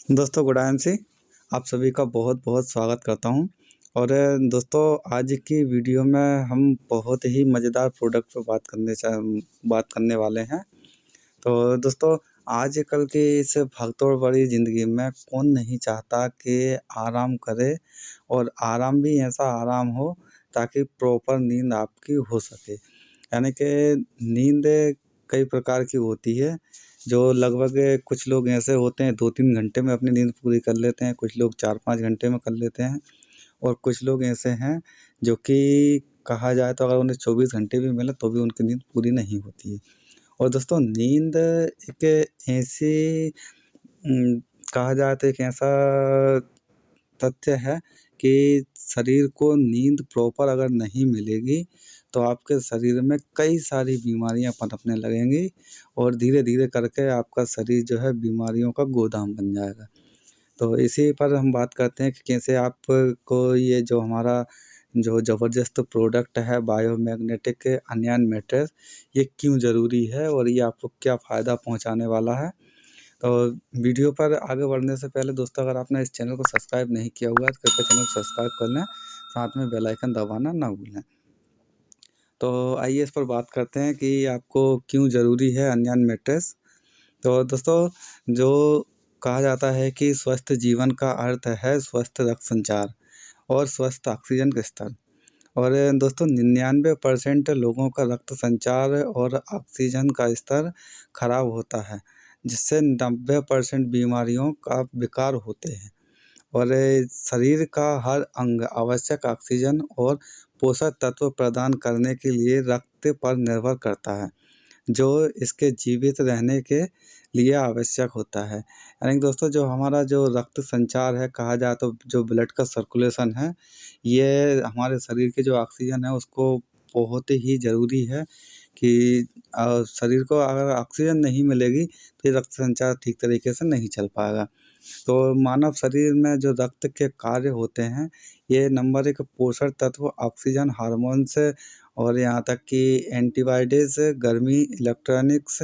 दोस्तों गुड सी आप सभी का बहुत बहुत स्वागत करता हूं। और दोस्तों आज की वीडियो में हम बहुत ही मज़ेदार प्रोडक्ट पर बात करने वाले हैं। तो दोस्तों आजकल की इस भागदौड़ भरी ज़िंदगी में कौन नहीं चाहता कि आराम करे और आराम भी ऐसा आराम हो ताकि प्रॉपर नींद आपकी हो सके। यानी कि नींद कई प्रकार की होती है, जो लगभग कुछ लोग ऐसे होते हैं 2-3 घंटे में अपनी नींद पूरी कर लेते हैं, कुछ लोग 4-5 घंटे में कर लेते हैं और कुछ लोग ऐसे हैं जो कि कहा जाए तो अगर उन्हें 24 घंटे भी मिले तो भी उनकी नींद पूरी नहीं होती है। और दोस्तों नींद एक ऐसी कहा जाए तो एक ऐसा तथ्य है कि शरीर को नींद प्रॉपर अगर नहीं मिलेगी तो आपके शरीर में कई सारी बीमारियां पनपने लगेंगी और धीरे धीरे करके आपका शरीर जो है बीमारियों का गोदाम बन जाएगा। तो इसी पर हम बात करते हैं कि कैसे आपको ये जो हमारा जो ज़बरदस्त प्रोडक्ट है बायोमैग्नेटिक अनियन मैट्रेस, ये क्यों ज़रूरी है और ये आपको क्या फ़ायदा पहुंचाने वाला है। तो वीडियो पर आगे बढ़ने से पहले दोस्तों अगर आपने इस चैनल को सब्सक्राइब नहीं किया हुआ है तो कृपया चैनल को सब्सक्राइब कर लें, साथ में बेल आइकन दबाना ना भूलें। तो आइए इस पर बात करते हैं कि आपको क्यों ज़रूरी है अनियन मैट्रेस। तो दोस्तों जो कहा जाता है कि स्वस्थ जीवन का अर्थ है स्वस्थ रक्त संचार और स्वस्थ ऑक्सीजन का स्तर। और दोस्तों 99% लोगों का रक्त संचार और ऑक्सीजन का स्तर खराब होता है, जिससे 90% बीमारियों का विकार होते हैं। और शरीर का हर अंग आवश्यक ऑक्सीजन और पोषक तत्व प्रदान करने के लिए रक्त पर निर्भर करता है, जो इसके जीवित रहने के लिए आवश्यक होता है। यानी कि दोस्तों जो हमारा जो रक्त संचार है कहा जाए तो जो ब्लड का सर्कुलेशन है, ये हमारे शरीर के जो ऑक्सीजन है उसको बहुत ही ज़रूरी है कि शरीर को अगर ऑक्सीजन नहीं मिलेगी तो ये रक्त संचार ठीक तरीके से नहीं चल पाएगा। तो मानव शरीर में जो रक्त के कार्य होते हैं, ये नंबर 1 पोषक तत्व ऑक्सीजन, हार्मोन्स और यहाँ तक कि एंटीबॉडीज़, गर्मी, इलेक्ट्रॉनिक्स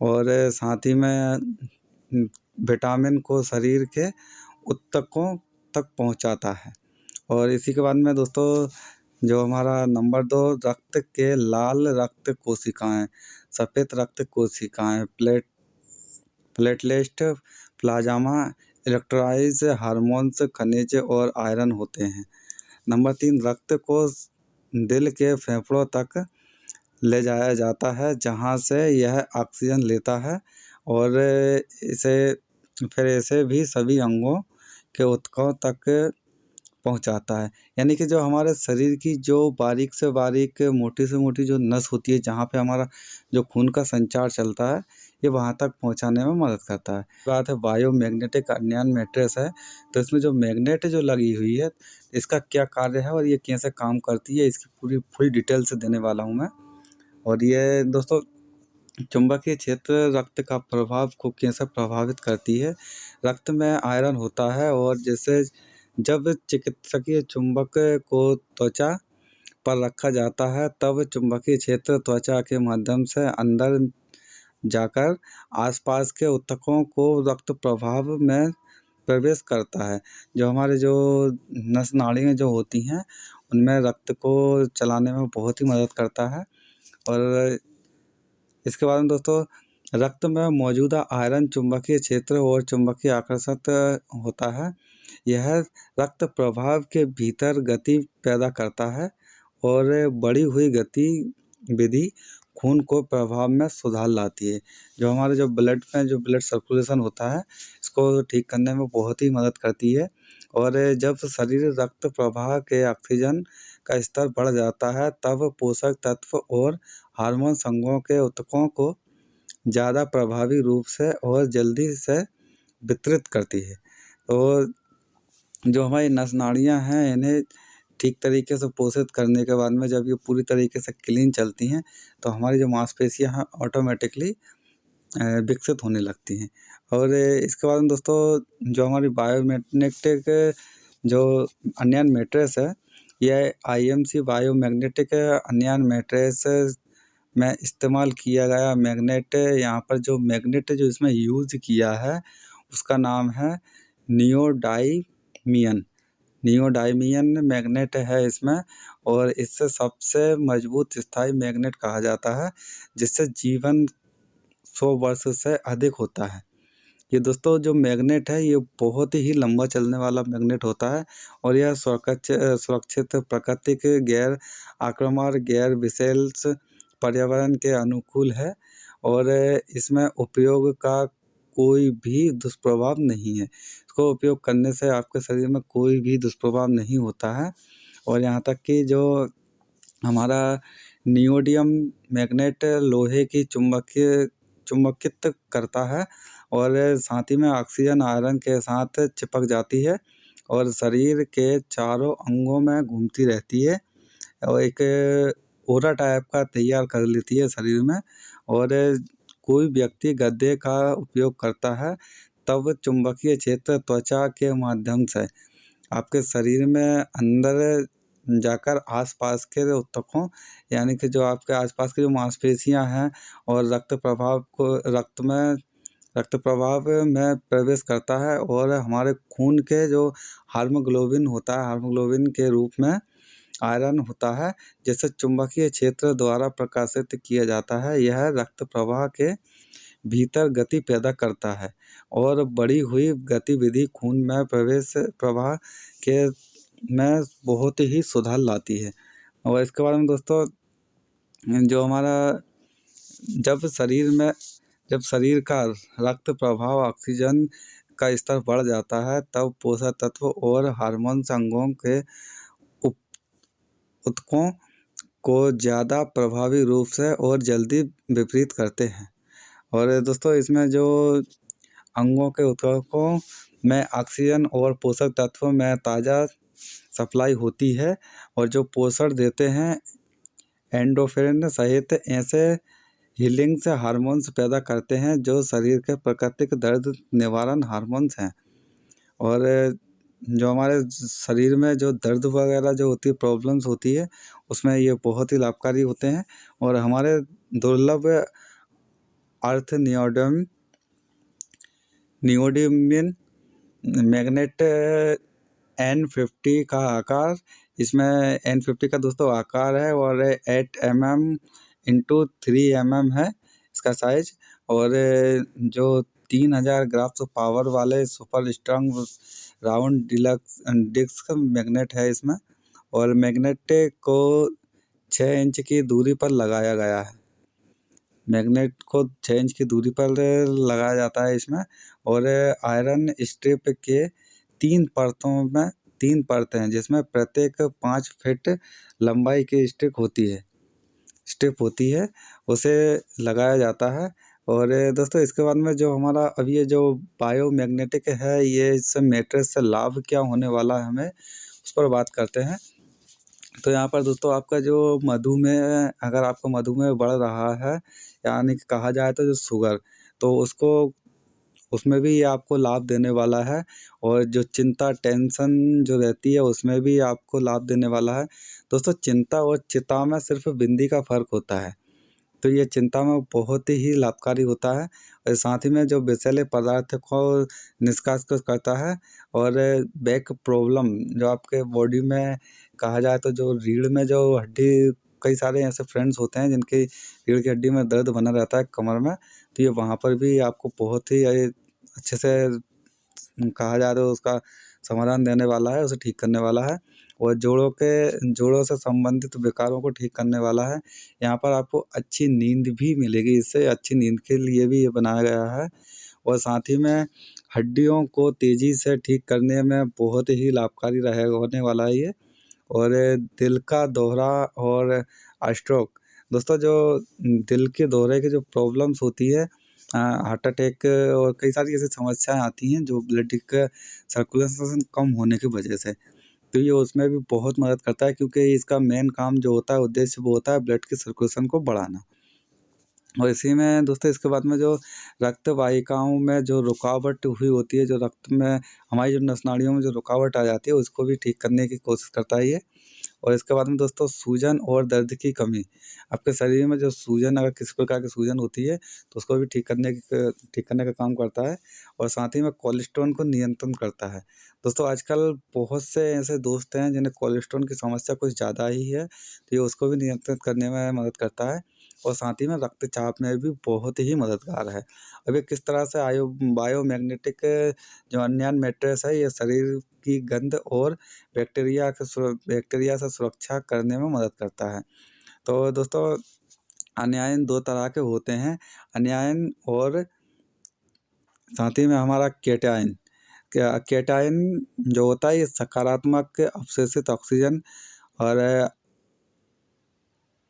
और साथ ही में विटामिन को शरीर के ऊतकों तक पहुँचाता है। और इसी के बाद में दोस्तों जो हमारा नंबर 2 रक्त के लाल रक्त कोशिकाएँ, सफ़ेद रक्त कोशिकाएँ, प्लेटलेट, प्लाज्मा, इलेक्ट्रोलाइट्स, हार्मोन्स, खनिज और आयरन होते हैं। नंबर 3 रक्त को दिल के फेफड़ों तक ले जाया जाता है, जहाँ से यह ऑक्सीजन लेता है और इसे फिर इसे भी सभी अंगों के ऊतकों तक पहुँचाता है। यानी कि जो हमारे शरीर की जो बारीक से बारीक, मोटी से मोटी जो नस होती है, जहाँ पे हमारा जो खून का संचार चलता है, ये वहाँ तक पहुँचाने में मदद करता है। बात है बायोमैग्नेटिक अनियन मैट्रेस है, तो इसमें जो मैग्नेट जो लगी हुई है, इसका क्या कार्य है और ये कैसे काम करती है, इसकी पूरी फुल डिटेल्स देने वाला हूँ मैं। और ये दोस्तों चुंबकीय क्षेत्र रक्त का प्रभाव को कैसे प्रभावित करती है। रक्त में आयरन होता है और जैसे जब चिकित्सकीय चुंबक को त्वचा पर रखा जाता है तब चुंबकीय क्षेत्र त्वचा के माध्यम से अंदर जाकर आसपास के ऊतकों को रक्त प्रवाह में प्रवेश करता है। जो हमारे जो नस नाड़ियाँ जो होती हैं उनमें रक्त को चलाने में बहुत ही मदद करता है। और इसके बाद में दोस्तों रक्त में मौजूदा आयरन चुंबकीय क्षेत्र और चुंबकीय आकर्षक होता है। यह रक्त प्रवाह के भीतर गति पैदा करता है और बढ़ी हुई गतिविधि खून को प्रवाह में सुधार लाती है। जो हमारे जो ब्लड में जो ब्लड सर्कुलेशन होता है, इसको ठीक करने में बहुत ही मदद करती है। और जब शरीर रक्त प्रवाह के ऑक्सीजन का स्तर बढ़ जाता है तब पोषक तत्व और हार्मोन संघों के ऊतकों को ज़्यादा प्रभावी रूप से और जल्दी से वितरित करती है। तो जो हमारी नस नाड़ियाँ हैं इन्हें ठीक तरीके से पोषित करने के बाद में जब ये पूरी तरीके से क्लीन चलती हैं तो हमारी जो मांसपेशियाँ हैं ऑटोमेटिकली विकसित होने लगती हैं। और इसके बाद में दोस्तों जो हमारी बायोमैग्नेटिक जो अनियन मैट्रेस है, यह आईएमसी बायोमैग्नेटिक अनियन मैट्रेस में इस्तेमाल किया गया मैग्नेट, यहाँ पर जो मैग्नेट जो इसमें यूज़ किया है उसका नाम है नियोडाइमियन। नियोडाइमियन मैग्नेट है इसमें, और इससे सबसे मजबूत स्थायी मैग्नेट कहा जाता है, जिससे जीवन 100 वर्ष से अधिक होता है। ये दोस्तों जो मैग्नेट है ये बहुत ही लंबा चलने वाला मैग्नेट होता है, और यह सुरक्षित प्रकृति के गैर आक्रामक गैर विशेष पर्यावरण के अनुकूल है, और इसमें उपयोग का कोई भी दुष्प्रभाव नहीं है। इसको उपयोग करने से आपके शरीर में कोई भी दुष्प्रभाव नहीं होता है। और यहाँ तक कि जो हमारा नियोडियम मैग्नेट लोहे की चुंबकित करता है, और साथ ही में ऑक्सीजन आयरन के साथ चिपक जाती है और शरीर के चारों अंगों में घूमती रहती है, और एक ओरा टाइप का तैयार कर लेती है शरीर में। और कोई व्यक्ति गद्दे का उपयोग करता है तब चुंबकीय क्षेत्र त्वचा के माध्यम से आपके शरीर में अंदर जाकर आसपास के ऊतकों, यानी कि जो आपके आसपास की जो मांसपेशियां हैं और रक्त प्रवाह में प्रवेश करता है, और हमारे खून के जो हार्मोग्लोबिन होता है, हार्मोग्लोबिन के रूप में आयरन होता है, जिसे चुंबकीय क्षेत्र द्वारा प्रकाशित किया जाता है। यह रक्त प्रवाह के भीतर गति पैदा करता है और बढ़ी हुई गतिविधि खून में प्रवाह के में बहुत ही सुधार लाती है। और इसके बारे में दोस्तों, जो हमारा जब शरीर का रक्त प्रवाह ऑक्सीजन का स्तर बढ़ जाता है, तब पोषक तत्व और हार्मोन्स अंगों के ऊतकों को ज़्यादा प्रभावी रूप से और जल्दी विपरीत करते हैं। और दोस्तों इसमें जो अंगों के ऊतकों में ऑक्सीजन और पोषक तत्वों में ताज़ा सप्लाई होती है, और जो पोषण देते हैं एंडोर्फिन सहित ऐसे हीलिंग से हार्मोन्स पैदा करते हैं जो शरीर के प्राकृतिक दर्द निवारण हार्मोन्स हैं। और जो हमारे शरीर में जो दर्द वगैरह जो होती है, प्रॉब्लम्स होती है, उसमें ये बहुत ही लाभकारी होते हैं। और हमारे दुर्लभ अर्थ नियोडिमियन मैग्नेट N50 का आकार, इसमें N50 का दोस्तों आकार है, और 8 mm × 3 mm है इसका साइज। और जो 3000 ग्राफ्स पावर वाले super strong round disc magnet है इसमें, और मैग्नेट को 6 इंच की दूरी पर लगाया गया है। मैग्नेट को 6 इंच की दूरी पर लगाया जाता है इसमें, और आयरन स्ट्रिप के 3 परतें हैं, जिसमें प्रत्येक 5 फीट लंबाई की स्ट्रिप होती है, उसे लगाया जाता है। और दोस्तों इसके बाद में जो हमारा अब ये जो बायोमैग्नेटिक है, ये इससे मैट्रेस से लाभ क्या होने वाला है हमें, उस पर बात करते हैं। तो यहाँ पर दोस्तों आपका जो मधुमेह, अगर आपका मधुमेह बढ़ रहा है, यानी कि कहा जाए तो जो शुगर, तो उसमें भी ये आपको लाभ देने वाला है। और जो चिंता टेंशन जो रहती है, उसमें भी आपको लाभ देने वाला है। दोस्तों चिंता और चिता में सिर्फ बिंदी का फर्क होता है, तो ये चिंता में बहुत ही लाभकारी होता है। और साथ ही में जो विषैले पदार्थ को निष्कासित करता है, और बैक प्रॉब्लम जो आपके बॉडी में, कहा जाए तो जो रीढ़ में जो हड्डी, कई सारे ऐसे फ्रेंड्स होते हैं जिनकी रीढ़ की हड्डी में दर्द बना रहता है कमर में, तो ये वहाँ पर भी आपको बहुत ही अच्छे से, कहा जाए तो उसका समाधान देने वाला है, उसे ठीक करने वाला है। और जोड़ों से संबंधित विकारों को ठीक करने वाला है। यहाँ पर आपको अच्छी नींद भी मिलेगी, इससे अच्छी नींद के लिए भी ये बनाया गया है। और साथ ही में हड्डियों को तेज़ी से ठीक करने में बहुत ही लाभकारी होने वाला है ये। और दिल का दौरा और स्ट्रोक, दोस्तों जो दिल के दौरे की जो प्रॉब्लम्स होती है, हार्ट अटैक और कई सारी ऐसी समस्याएं आती हैं जो ब्लड का सर्कुलेशन कम होने की वजह से, तो ये उसमें भी बहुत मदद करता है, क्योंकि इसका मेन काम जो होता है, उद्देश्य वो होता है ब्लड की सर्कुलेशन को बढ़ाना। और इसी में दोस्तों इसके बाद में जो रक्त वाहिकाओं में जो रुकावट हुई होती है, जो रक्त में हमारी जो नस नाड़ियों में जो रुकावट आ जाती है, उसको भी ठीक करने की कोशिश करता है ये। और इसके बाद में दोस्तों सूजन और दर्द की कमी, आपके शरीर में जो सूजन, अगर किसी प्रकार की सूजन होती है तो उसको भी ठीक करने का काम करता है। और साथ ही में कोलेस्ट्रॉल को नियंत्रण करता है। दोस्तों आजकल बहुत से ऐसे दोस्त हैं जिन्हें कोलेस्ट्रॉल की समस्या कुछ ज़्यादा ही है, तो ये उसको भी नियंत्रित करने में मदद करता है। और साथ ही में रक्तचाप में भी बहुत ही मददगार है। अब ये किस तरह से बायोमैग्नेटिक जो अनियन मैट्रेस है, ये शरीर की गंध और बैक्टीरिया से सुरक्षा करने में मदद करता है। तो दोस्तों अनियन 2 तरह के होते हैं, अनियन और साथ ही में हमारा केटायन। केटायन जो होता है ये सकारात्मक अवशोषित ऑक्सीजन और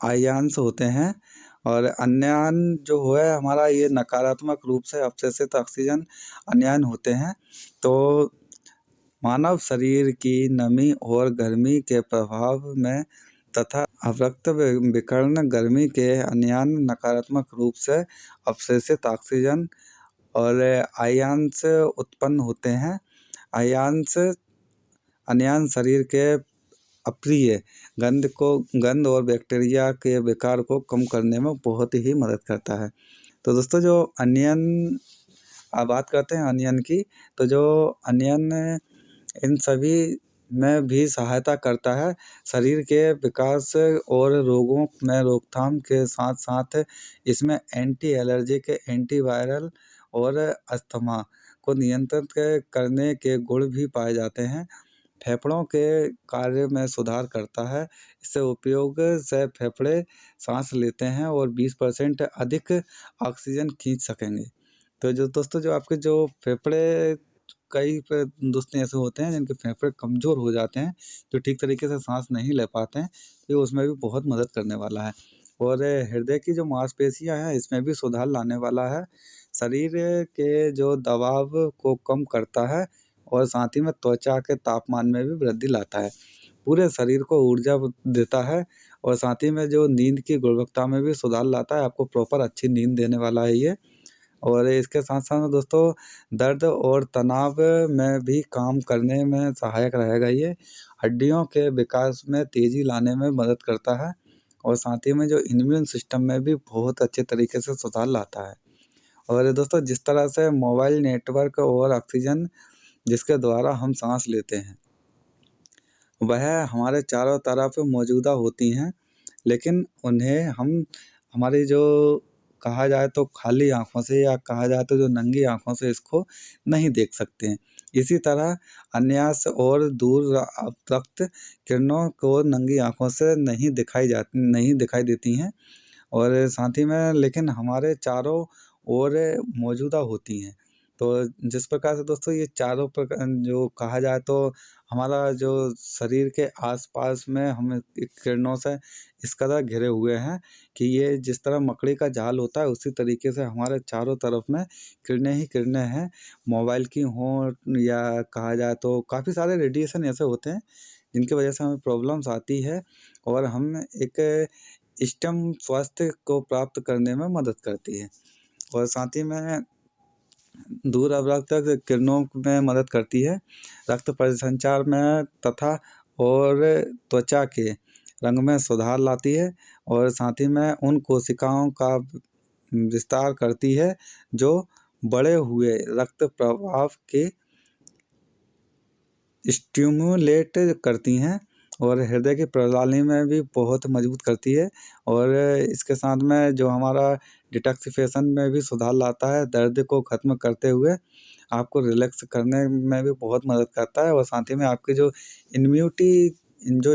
आयन्स होते हैं, और अनियन जो है हमारा ये नकारात्मक रूप से अवशोषित ऑक्सीजन अनियन होते हैं। तो मानव शरीर की नमी और गर्मी के प्रभाव में तथा अवरक्त विकर्ण गर्मी के अनियन नकारात्मक रूप से अवशोषित ऑक्सीजन और आयन्स उत्पन्न होते हैं। अनियन शरीर के अप्रिय गंध और बैक्टीरिया के विकार को कम करने में बहुत ही मदद करता है। तो दोस्तों जो अनियन, अब बात करते हैं अनियन की, तो जो अनियन इन सभी में भी सहायता करता है शरीर के विकास और रोगों में रोकथाम के साथ साथ इसमें एंटी एलर्जिक, एंटीवायरल और अस्थमा को नियंत्रित करने के गुण भी पाए जाते हैं। फेफड़ों के कार्य में सुधार करता है। इससे उपयोग से फेफड़े सांस लेते हैं और 20% अधिक ऑक्सीजन खींच सकेंगे। तो जो दोस्तों जो आपके जो फेफड़े, कई दोस्त ऐसे होते हैं जिनके फेफड़े कमज़ोर हो जाते हैं, जो ठीक तरीके से सांस नहीं ले पाते हैं, तो ये उसमें भी बहुत मदद करने वाला है। और हृदय की जो मांसपेशियां हैं इसमें भी सुधार लाने वाला है। शरीर के जो दबाव को कम करता है और साथ ही में त्वचा के तापमान में भी वृद्धि लाता है। पूरे शरीर को ऊर्जा देता है और साथ ही में जो नींद की गुणवत्ता में भी सुधार लाता है। आपको प्रॉपर अच्छी नींद देने वाला है ये। और इसके साथ-साथ में दोस्तों दर्द और तनाव में भी काम करने में सहायक रहेगा ये। हड्डियों के विकास में तेज़ी लाने में मदद करता है और साथ ही में जो इम्यून सिस्टम में भी बहुत अच्छे तरीके से सुधार लाता है। और दोस्तों जिस तरह से मोबाइल नेटवर्क और ऑक्सीजन जिसके द्वारा हम साँस लेते हैं, वह हमारे चारों तरफ मौजूदा होती हैं, लेकिन उन्हें हम हमारी जो कहा जाए तो खाली आँखों से, या कहा जाए तो जो नंगी आँखों से इसको नहीं देख सकते हैं। इसी तरह अन्यास और दूर अवतप्त किरणों को नंगी आँखों से नहीं दिखाई देती हैं, और साथ ही में लेकिन हमारे चारों ओर मौजूदा होती हैं। तो जिस प्रकार से दोस्तों ये चारों जो कहा जाए तो हमारा जो शरीर के आस-पास में हम किरणों से इस कदर घिरे हुए हैं कि ये जिस तरह मकड़ी का जाल होता है, उसी तरीके से हमारे चारों तरफ में किरणें ही किरणें हैं। मोबाइल की हों या कहा जाए तो काफ़ी सारे रेडिएशन ऐसे होते हैं जिनकी वजह से हमें प्रॉब्लम्स आती है, और हम एक इष्टतम स्वास्थ्य को प्राप्त करने में मदद करती है। और साथ ही में दूर अवरक्त किरणों में मदद करती है, रक्त परिसंचार में तथा और त्वचा के रंग में सुधार लाती है, और साथ ही में उन कोशिकाओं का विस्तार करती है जो बढ़े हुए रक्त प्रवाह के स्टिमुलेट करती हैं, और हृदय की प्रणाली में भी बहुत मजबूत करती है। और इसके साथ में जो हमारा डिटॉक्सिफिकेशन में भी सुधार लाता है, दर्द को ख़त्म करते हुए आपको रिलैक्स करने में भी बहुत मदद करता है, और साथ ही में आपकी जो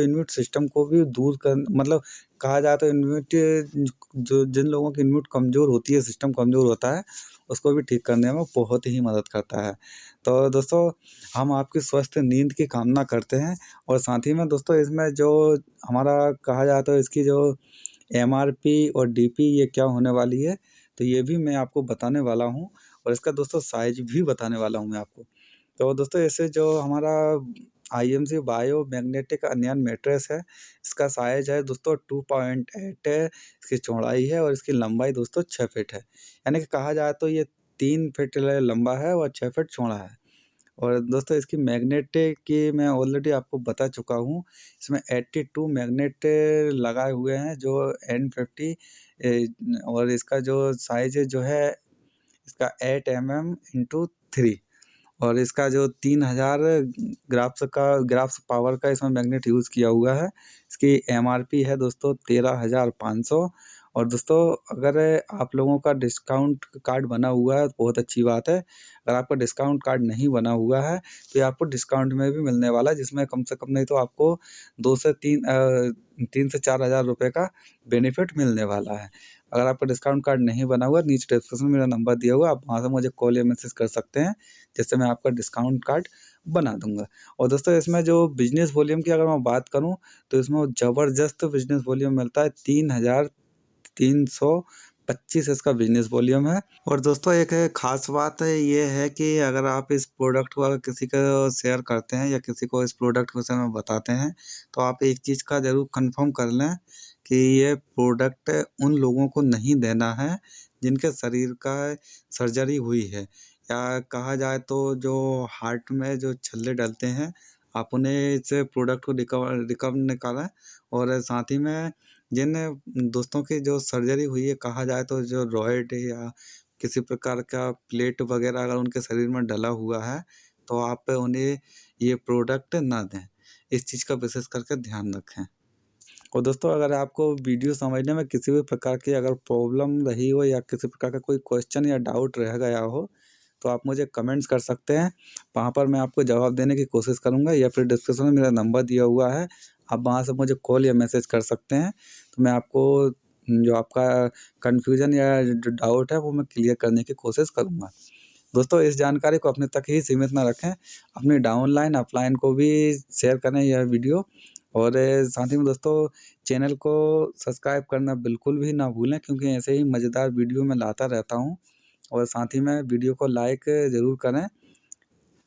इम्यून सिस्टम को भी दूर कर, मतलब कहा जाए तो इम्यूनिटी, जो जिन लोगों की इम्यून कमज़ोर होती है, सिस्टम कमज़ोर होता है, उसको भी ठीक करने में बहुत ही मदद करता है। तो दोस्तों हम आपकी स्वस्थ नींद की कामना करते हैं, और साथ ही में दोस्तों इसमें जो हमारा कहा जाता है इसकी जो एमआरपी और डीपी ये क्या होने वाली है, तो ये भी मैं आपको बताने वाला हूँ, और इसका दोस्तों साइज़ भी बताने वाला हूँ मैं आपको। तो दोस्तों ऐसे जो हमारा आईएमसी बायोमैग्नेटिक अनियन मैट्रेस है, इसका साइज़ है दोस्तों 2.8 है, इसकी चौड़ाई है, और इसकी लंबाई दोस्तों 6 फीट है। यानी कि कहा जाए तो ये 3 फीट लंबा है और 6 फीट चौड़ा है। और दोस्तों इसकी मैग्नेट की मैं ऑलरेडी आपको बता चुका हूँ। इसमें 82 मैग्नेट लगाए हुए हैं जो N50 और इसका जो साइज़ जो है इसका 8 mm × 3 और इसका जो 3000 ग्राफ्स पावर का इसमें मैग्नेट यूज़ किया हुआ है। इसकी MRP है दोस्तों 13,500 और दोस्तों अगर आप लोगों का डिस्काउंट कार्ड बना हुआ है तो बहुत अच्छी बात है। अगर आपका डिस्काउंट कार्ड नहीं बना हुआ है तो ये आपको डिस्काउंट में भी मिलने वाला है, जिसमें कम से कम नहीं तो आपको 3 से 4 हज़ार रुपये का बेनिफिट मिलने वाला है। अगर आपका डिस्काउंट कार्ड नहीं बना हुआ, नीचे डिस्क्रिप्शन में मेरा नंबर दिया हुआ है, आप वहाँ से मुझे कॉल या मैसेज कर सकते हैं, जिससे मैं आपका डिस्काउंट कार्ड बना दूँगा। और दोस्तों इसमें जो बिज़नेस वॉल्यूम की अगर मैं बात करूँ, तो इसमें ज़बरदस्त बिज़नेस वॉल्यूम मिलता है, 3,325 इसका बिज़नेस वॉल्यूम है। और दोस्तों एक ख़ास बात ये है कि अगर आप इस प्रोडक्ट को अगर किसी को शेयर करते हैं या किसी को इस प्रोडक्ट के विषय में बताते हैं, तो आप एक चीज़ का ज़रूर कन्फर्म कर लें कि ये प्रोडक्ट उन लोगों को नहीं देना है जिनके शरीर का सर्जरी हुई है, या कहा जाए तो जो हार्ट में जो छल्ले डलते हैं, आप उन्हें इस प्रोडक्ट को रिकवर निकालें। और साथ ही में जिन दोस्तों की जो सर्जरी हुई है, कहा जाए तो जो रॉयड या किसी प्रकार का प्लेट वगैरह अगर उनके शरीर में डला हुआ है, तो आप उन्हें ये प्रोडक्ट ना दें। इस चीज़ का विशेष करके ध्यान रखें। और दोस्तों अगर आपको वीडियो समझने में किसी भी प्रकार की अगर प्रॉब्लम रही हो या किसी प्रकार का कोई क्वेश्चन या डाउट रह गया हो, तो आप मुझे कमेंट्स कर सकते हैं। वहाँ पर मैं आपको जवाब देने की कोशिश करूँगा, या फिर डिस्क्रिप्शन में मेरा नंबर दिया हुआ है, आप वहाँ से मुझे कॉल या मैसेज कर सकते हैं। तो मैं आपको जो आपका कन्फ्यूज़न या जो डाउट है वो मैं क्लियर करने की कोशिश करूँगा। दोस्तों इस जानकारी को अपने तक ही सीमित ना रखें, अपनी डाउनलाइन अपलाइन को भी शेयर करें यह वीडियो। और साथ ही में दोस्तों चैनल को सब्सक्राइब करना बिल्कुल भी ना भूलें, क्योंकि ऐसे ही मज़ेदार वीडियो मैं लाता रहता हूँ। और साथ ही में वीडियो को लाइक ज़रूर करें।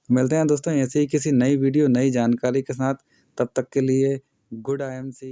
मिलते हैं दोस्तों ऐसे ही किसी नई वीडियो नई जानकारी के साथ, तब तक के लिए गुड IMC।